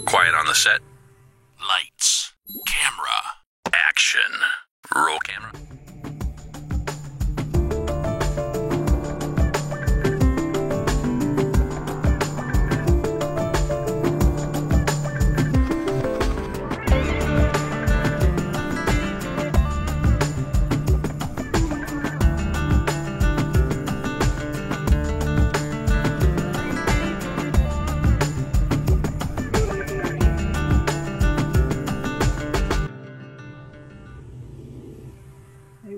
Quiet on the set. Lights. Camera. Action. Roll camera.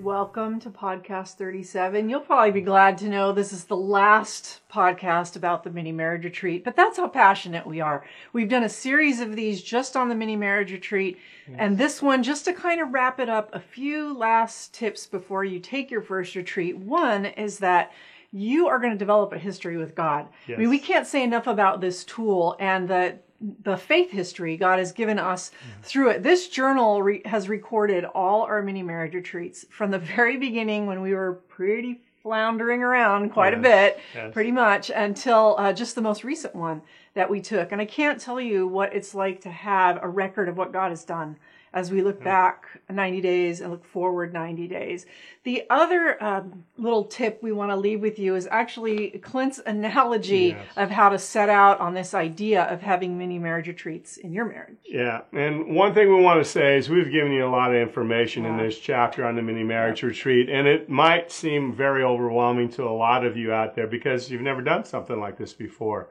Welcome to podcast 37. You'll probably be glad to know this is the last podcast about the mini marriage retreat, but that's how passionate we are. We've done a series of these just on the mini marriage retreat, and this one, just to kind of wrap it up, a few last tips before you take your first retreat. One is that you are going to develop a history with God. Yes. I mean, we can't say enough about this tool and the faith history God has given us through it. This journal has recorded all our mini marriage retreats from the very beginning when we were pretty floundering around quite a bit, pretty much, until just the most recent one that we took. And I can't tell you what it's like to have a record of what God has done as we look back 90 days and look forward 90 days. The other little tip we want to leave with you is actually Clint's analogy of how to set out on this idea of having mini marriage retreats in your marriage. Yeah, and one thing we want to say is we've given you a lot of information in this chapter on the mini marriage retreat, and it might seem very overwhelming to a lot of you out there because you've never done something like this before.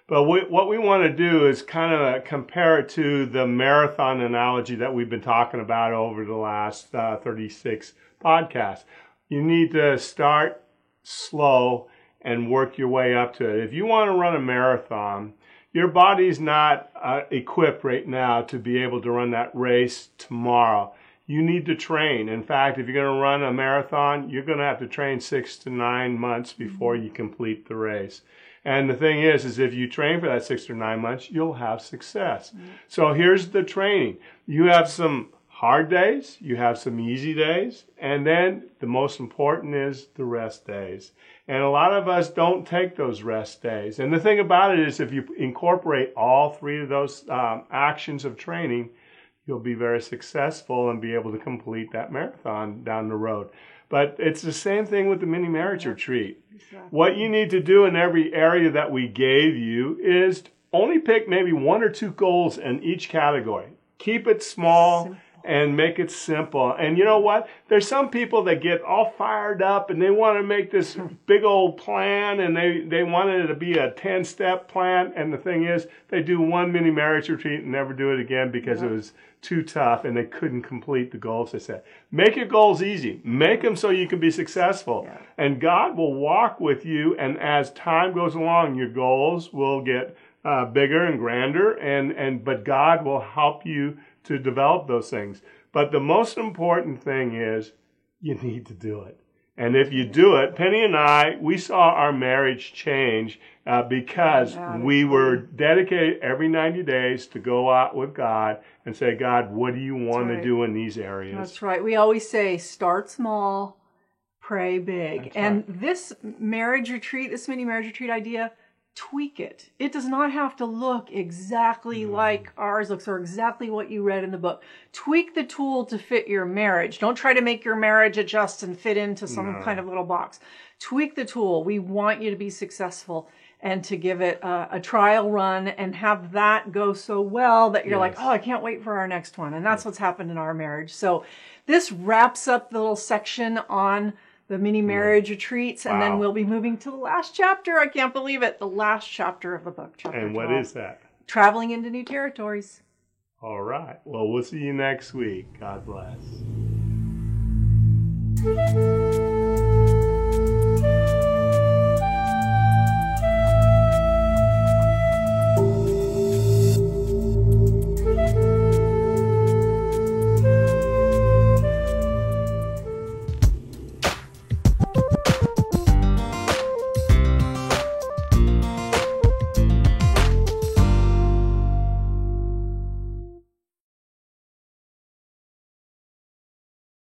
But what we want to do is kind of compare it to the marathon analogy that we've been talking about over the last 36 podcasts. You need to start slow and work your way up to it. If you want to run a marathon, your body's not equipped right now to be able to run that race tomorrow. You need to train. In fact, if you're going to run a marathon, you're going to have to train 6 to 9 months before you complete the race. And the thing is if you train for that 6 or 9 months, you'll have success. So here's the training. You have some hard days, you have some easy days, and then the most important is the rest days. And a lot of us don't take those rest days. And the thing about it is if you incorporate all three of those actions of training, you'll be very successful and be able to complete that marathon down the road. But it's the same thing with the mini marriage retreat. Exactly. What you need to do in every area that we gave you is only pick maybe 1 or 2 goals in each category. Keep it small and make it simple. And you know what? There's some people that get all fired up and they want to make this big old plan and they want it to be a 10-step plan. And the thing is, they do one mini marriage retreat and never do it again because it was too tough and they couldn't complete the goals they set. Make your goals easy. Make them so you can be successful. And God will walk with you, and as time goes along, your goals will get bigger and grander, but God will help you to develop those things. But the most important thing is you need to do it. And if you do it, Penny and I, we saw our marriage change because we were dedicated every 90 days to go out with God and say, God, what do you want to do in these areas? That's right. We always say, start small, pray big. That's and this marriage retreat, this mini marriage retreat idea, tweak it. It does not have to look exactly like ours looks or exactly what you read in the book. Tweak the tool to fit your marriage. Don't try to make your marriage adjust and fit into some kind of little box. Tweak the tool. We want you to be successful and to give it a trial run and have that go so well that you're like, oh, I can't wait for our next one. And that's what's happened in our marriage. So this wraps up the little section on the mini marriage retreats, and then we'll be moving to the last chapter. I can't believe it. The last chapter of the book. Chapter and what 12. is that? Traveling into new territories. All right. Well, we'll see you next week. God bless.